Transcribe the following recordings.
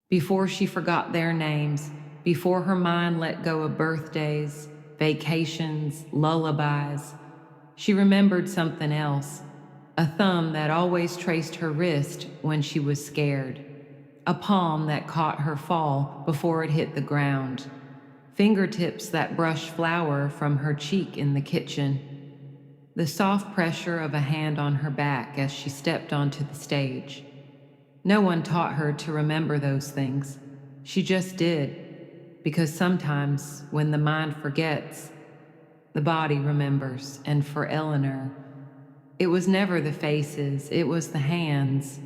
Before she forgot their names, before her mind let go of birthdays, vacations, lullabies, she remembered something else, a thumb that always traced her wrist when she was scared, a palm that caught her fall before it hit the ground, fingertips that brushed flour from her cheek in the kitchen, the soft pressure of a hand on her back as she stepped onto the stage. No one taught her to remember those things. She just did, because sometimes when the mind forgets, the body remembers. And for Eleanor, it was never the faces, it was the hands.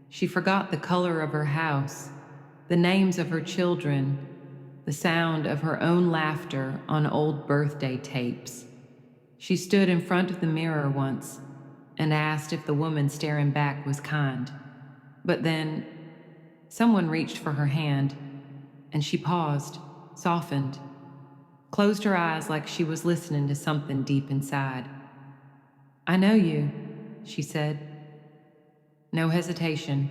She forgot the color of her house, the names of her children, the sound of her own laughter on old birthday tapes. She stood in front of the mirror once and asked if the woman staring back was kind. But then someone reached for her hand, and she paused, softened, closed her eyes like she was listening to something deep inside. "I know you," she said. No hesitation,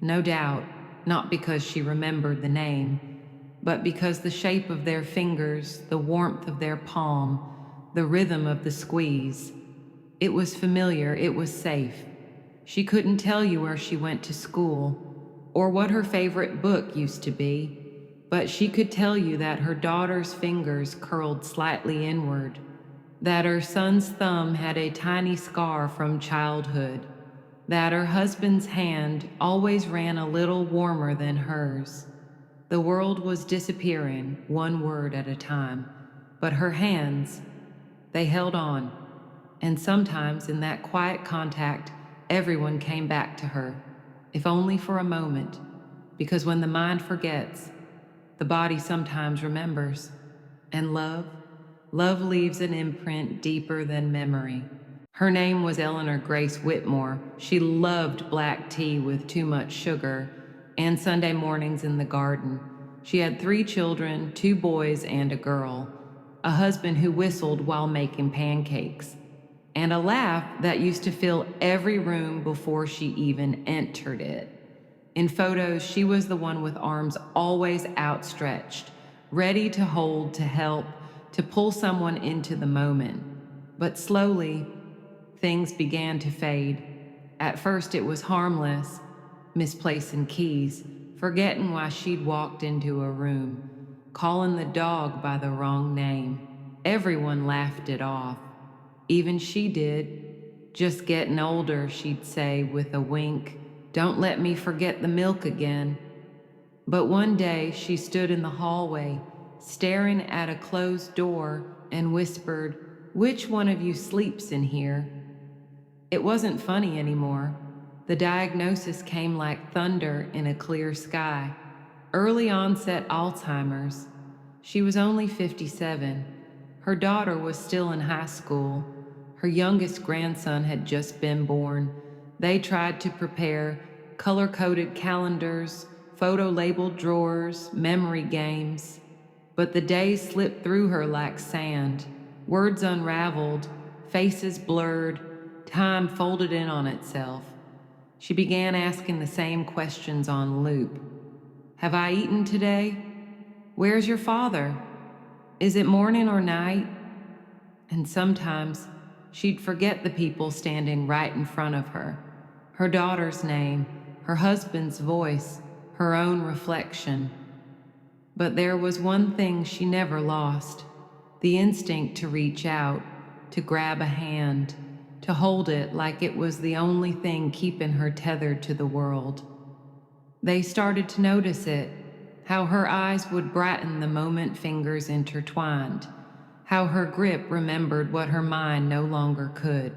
no doubt, not because she remembered the name, but because the shape of their fingers, the warmth of their palm, the rhythm of the squeeze. It was familiar, it was safe. She couldn't tell you where she went to school or what her favorite book used to be, but she could tell you that her daughter's fingers curled slightly inward, that her son's thumb had a tiny scar from childhood, that her husband's hand always ran a little warmer than hers. The world was disappearing, one word at a time, but her hands, they held on, and sometimes in that quiet contact, everyone came back to her, if only for a moment, because when the mind forgets, the body sometimes remembers. And love leaves an imprint deeper than memory. Her name was Eleanor Grace Whitmore. She loved black tea with too much sugar and Sunday mornings in the garden. She had 3 children, 2 boys and a girl, a husband who whistled while making pancakes, and a laugh that used to fill every room before she even entered it. In photos, she was the one with arms always outstretched, ready to hold, to help, to pull someone into the moment. But slowly, things began to fade. At first, it was harmless, misplacing keys, forgetting why she'd walked into a room, calling the dog by the wrong name. Everyone laughed it off. Even she did. "Just getting older," she'd say with a wink. "Don't let me forget the milk again." But one day she stood in the hallway, staring at a closed door, and whispered, "Which one of you sleeps in here?" It wasn't funny anymore. The diagnosis came like thunder in a clear sky. Early onset Alzheimer's. She was only 57. Her daughter was still in high school. Her youngest grandson had just been born. They tried to prepare color-coded calendars, photo-labeled drawers, memory games. But the days slipped through her like sand. Words unraveled, faces blurred, time folded in on itself. She began asking the same questions on loop. "Have I eaten today? Where's your father? Is it morning or night?" And sometimes she'd forget the people standing right in front of her. Her daughter's name, her husband's voice, her own reflection. But there was one thing she never lost, the instinct to reach out, to grab a hand, to hold it like it was the only thing keeping her tethered to the world. They started to notice it, how her eyes would brighten the moment fingers intertwined, how her grip remembered what her mind no longer could.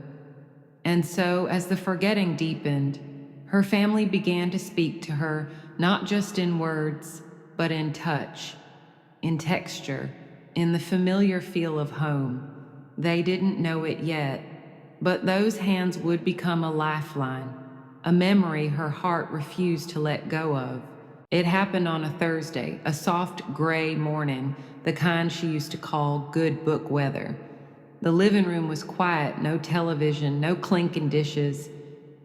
And so, as the forgetting deepened, her family began to speak to her not just in words, but in touch, in texture, in the familiar feel of home. They didn't know it yet, but those hands would become a lifeline, a memory her heart refused to let go of. It happened on a Thursday, a soft gray morning, the kind she used to call good book weather. The living room was quiet, no television, no clinking dishes,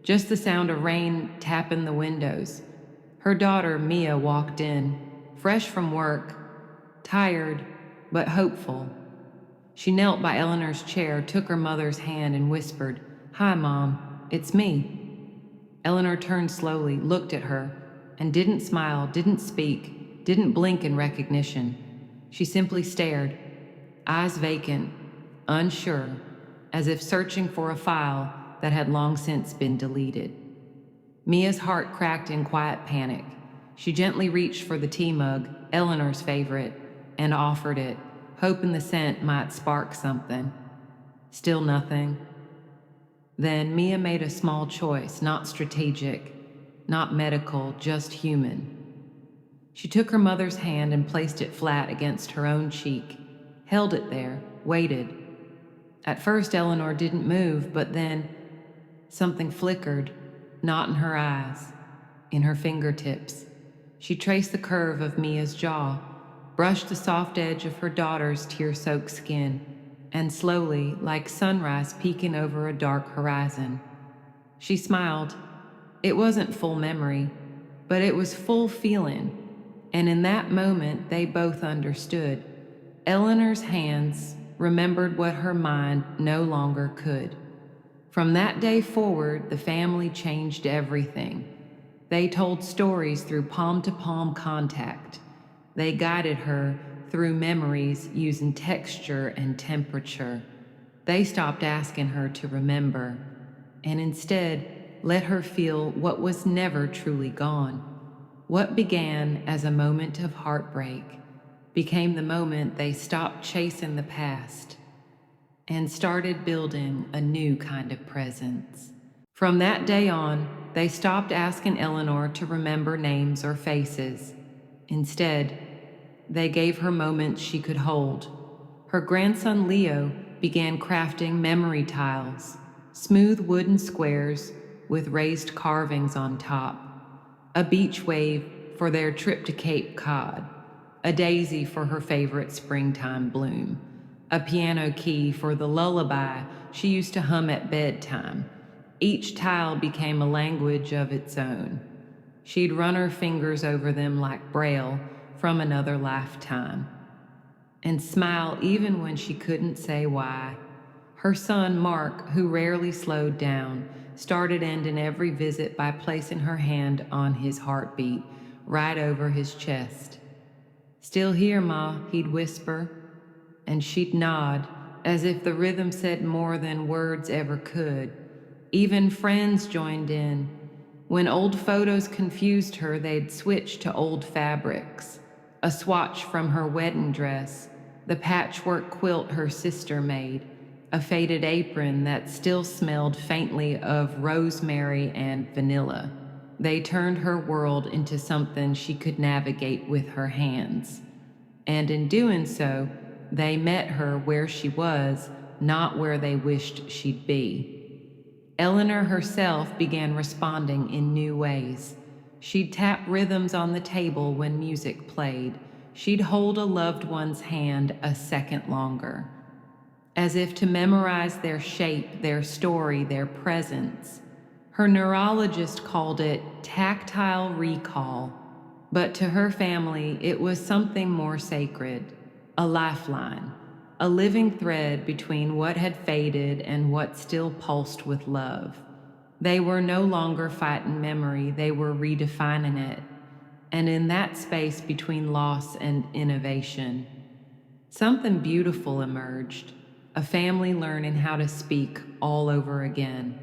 just the sound of rain tapping the windows. Her daughter, Mia, walked in, fresh from work, tired but hopeful. She knelt by Eleanor's chair, took her mother's hand, and whispered, "Hi, Mom, it's me." Eleanor turned slowly, looked at her, and didn't smile, didn't speak, didn't blink in recognition. She simply stared, eyes vacant, unsure, as if searching for a file that had long since been deleted. Mia's heart cracked in quiet panic. She gently reached for the tea mug, Eleanor's favorite, and offered it, hoping the scent might spark something. Still nothing. Then Mia made a small choice, not strategic, not medical, just human. She took her mother's hand and placed it flat against her own cheek, held it there, waited. At first, Eleanor didn't move, but then something flickered, not in her eyes, in her fingertips. She traced the curve of Mia's jaw, brushed the soft edge of her daughter's tear-soaked skin, and slowly, like sunrise peeking over a dark horizon, she smiled. It wasn't full memory, but it was full feeling, and in that moment they both understood. Eleanor's hands remembered what her mind no longer could. From that day forward, the family changed everything. They told stories through palm-to-palm contact. They guided her through memories using texture and temperature. They stopped asking her to remember, and instead let her feel what was never truly gone. What began as a moment of heartbreak became the moment they stopped chasing the past and started building a new kind of presence. From that day on, they stopped asking Eleanor to remember names or faces. Instead, they gave her moments she could hold. Her grandson Leo began crafting memory tiles, smooth wooden squares with raised carvings on top, a beach wave for their trip to Cape Cod, a daisy for her favorite springtime bloom, a piano key for the lullaby she used to hum at bedtime. Each tile became a language of its own. She'd run her fingers over them like Braille from another lifetime, and smile even when she couldn't say why. Her son, Mark, who rarely slowed down, started ending every visit by placing her hand on his heartbeat, right over his chest. "Still here, Ma," he'd whisper, and she'd nod, as if the rhythm said more than words ever could. Even friends joined in. When old photos confused her, they'd switch to old fabrics. A swatch from her wedding dress, the patchwork quilt her sister made, a faded apron that still smelled faintly of rosemary and vanilla. They turned her world into something she could navigate with her hands. And in doing so, they met her where she was, not where they wished she'd be. Eleanor herself began responding in new ways. She'd tap rhythms on the table when music played. She'd hold a loved one's hand a second longer, as if to memorize their shape, their story, their presence. Her neurologist called it tactile recall, but to her family it was something more sacred, a lifeline, a living thread between what had faded and what still pulsed with love. They were no longer fighting memory, they were redefining it. And in that space between loss and innovation, something beautiful emerged, a family learning how to speak all over again.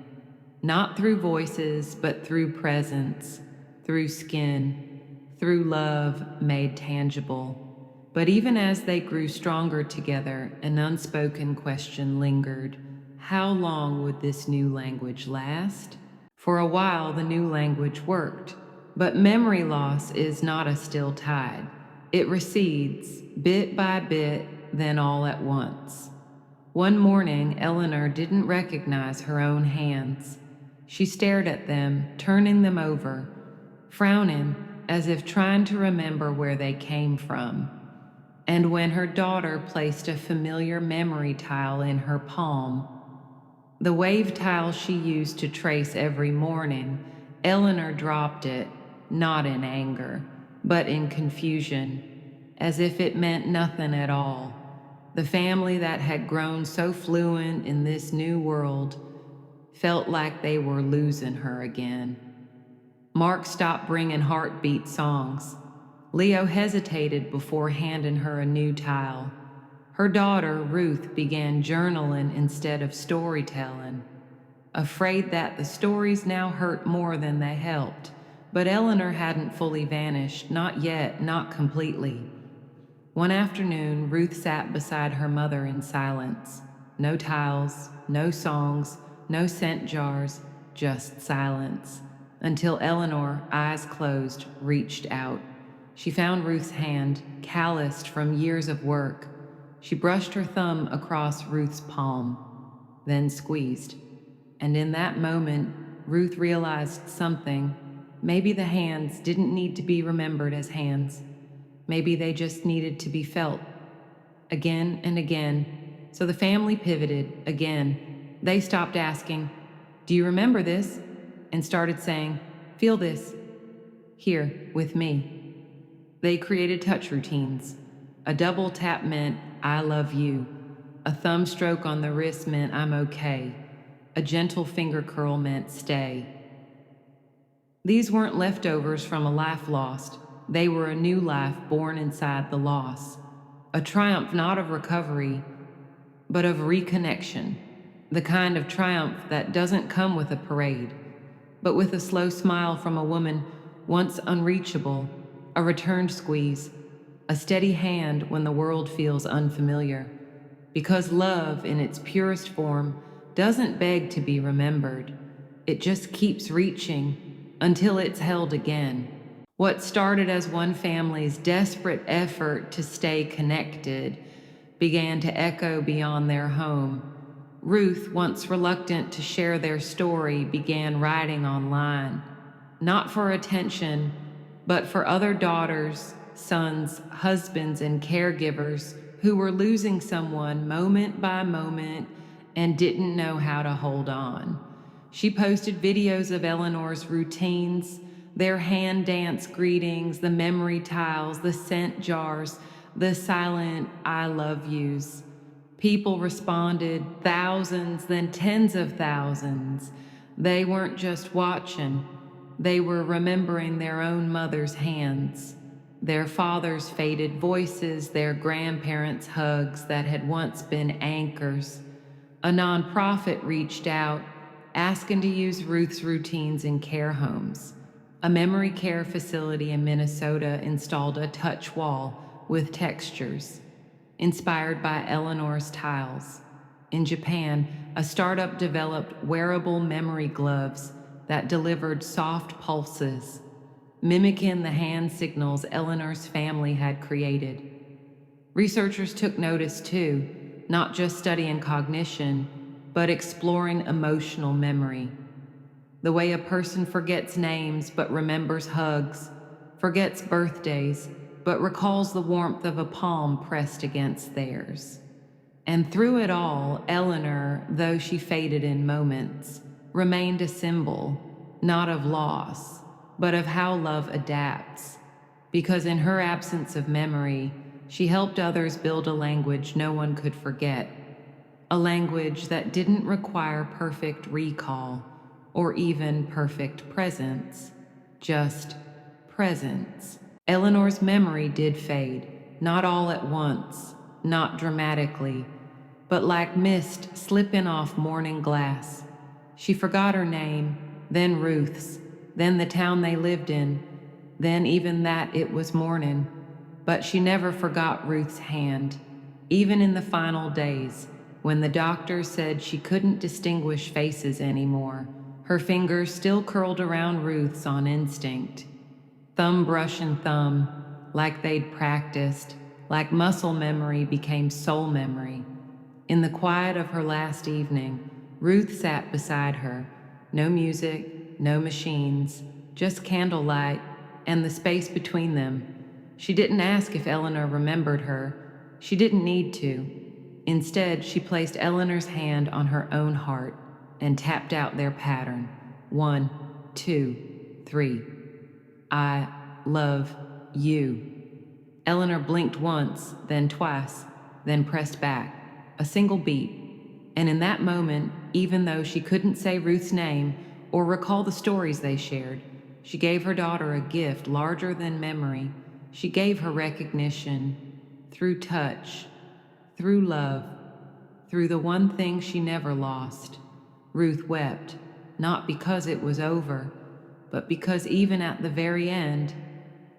Not through voices, but through presence, through skin, through love made tangible. But even as they grew stronger together, an unspoken question lingered. How long would this new language last? For a while, the new language worked. But memory loss is not a still tide. It recedes, bit by bit, then all at once. One morning, Eleanor didn't recognize her own hands. She stared at them, turning them over, frowning as if trying to remember where they came from. And when her daughter placed a familiar memory tile in her palm, the wave tile she used to trace every morning, Eleanor dropped it, not in anger, but in confusion, as if it meant nothing at all. The family that had grown so fluent in this new world felt like they were losing her again. Mark stopped bringing heartbeat songs. Leo hesitated before handing her a new tile. Her daughter, Ruth, began journaling instead of storytelling, afraid that the stories now hurt more than they helped. But Eleanor hadn't fully vanished, not yet, not completely. One afternoon, Ruth sat beside her mother in silence. No tiles, no songs, no scent jars, just silence. Until Eleanor, eyes closed, reached out. She found Ruth's hand, calloused from years of work. She brushed her thumb across Ruth's palm, then squeezed. And in that moment, Ruth realized something. Maybe the hands didn't need to be remembered as hands. Maybe they just needed to be felt. Again and again. So the family pivoted again. They stopped asking, "Do you remember this?" and started saying, "Feel this. Here, with me." They created touch routines. A double tap meant, "I love you." A thumb stroke on the wrist meant, "I'm okay." A gentle finger curl meant, "Stay." These weren't leftovers from a life lost. They were a new life born inside the loss. A triumph not of recovery, but of reconnection. The kind of triumph that doesn't come with a parade, but with a slow smile from a woman once unreachable, a returned squeeze, a steady hand when the world feels unfamiliar. Because love, in its purest form, doesn't beg to be remembered. It just keeps reaching until it's held again. What started as one family's desperate effort to stay connected began to echo beyond their home. Ruth, once reluctant to share their story, began writing online, not for attention, but for other daughters, sons, husbands, and caregivers who were losing someone moment by moment and didn't know how to hold on. She posted videos of Eleanor's routines, their hand dance greetings, the memory tiles, the scent jars, the silent "I love yous." People responded, thousands, then tens of thousands. They weren't just watching, they were remembering their own mother's hands, their father's faded voices, their grandparents' hugs that had once been anchors. A nonprofit reached out, asking to use Ruth's routines in care homes. A memory care facility in Minnesota installed a touch wall with textures, inspired by Eleanor's tiles. In Japan, a startup developed wearable memory gloves that delivered soft pulses, mimicking the hand signals Eleanor's family had created. Researchers took notice too, not just studying cognition, but exploring emotional memory. The way a person forgets names but remembers hugs, forgets birthdays but recalls the warmth of a palm pressed against theirs. And through it all, Eleanor, though she faded in moments, remained a symbol, not of loss, but of how love adapts. Because in her absence of memory, she helped others build a language no one could forget. A language that didn't require perfect recall or even perfect presence, just presence. Eleanor's memory did fade, not all at once, not dramatically, but like mist slipping off morning glass. She forgot her name, then Ruth's, then the town they lived in, then even that it was morning. But she never forgot Ruth's hand, even in the final days, when the doctor said she couldn't distinguish faces anymore. Her fingers still curled around Ruth's on instinct. Thumb brushing thumb, like they'd practiced, like muscle memory became soul memory. In the quiet of her last evening, Ruth sat beside her. No music, no machines, just candlelight and the space between them. She didn't ask if Eleanor remembered her. She didn't need to. Instead, she placed Eleanor's hand on her own heart and tapped out their pattern. 1, 2, 3. I love you. Eleanor blinked once, then twice, then pressed back, a single beat. And in that moment, even though she couldn't say Ruth's name or recall the stories they shared, she gave her daughter a gift larger than memory. She gave her recognition through touch, through love, through the one thing she never lost. Ruth wept, not because it was over, but because even at the very end,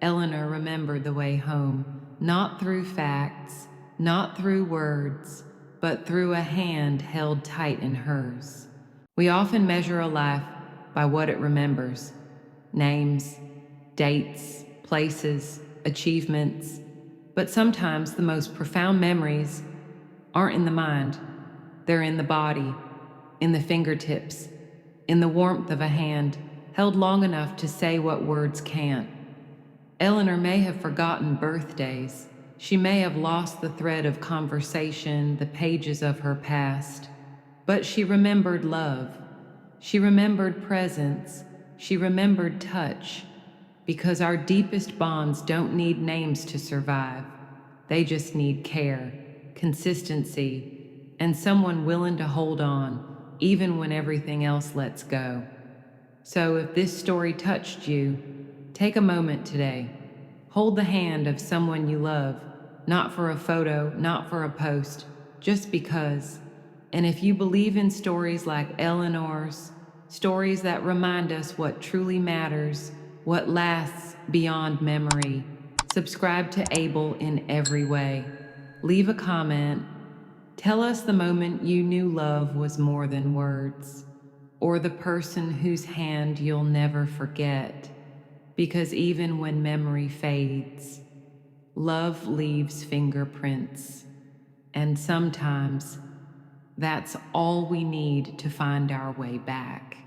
Eleanor remembered the way home, not through facts, not through words, but through a hand held tight in hers. We often measure a life by what it remembers: names, dates, places, achievements. But sometimes the most profound memories aren't in the mind, they're in the body, in the fingertips, in the warmth of a hand held long enough to say what words can't. Eleanor may have forgotten birthdays. She may have lost the thread of conversation, the pages of her past. But she remembered love. She remembered presence. She remembered touch. Because our deepest bonds don't need names to survive. They just need care, consistency, and someone willing to hold on, even when everything else lets go. So if this story touched you, take a moment today. Hold the hand of someone you love, not for a photo, not for a post, just because. And if you believe in stories like Eleanor's, stories that remind us what truly matters, what lasts beyond memory, subscribe to Able in every way. Leave a comment. Tell us the moment you knew love was more than words, or the person whose hand you'll never forget. Because even when memory fades, love leaves fingerprints. And sometimes that's all we need to find our way back.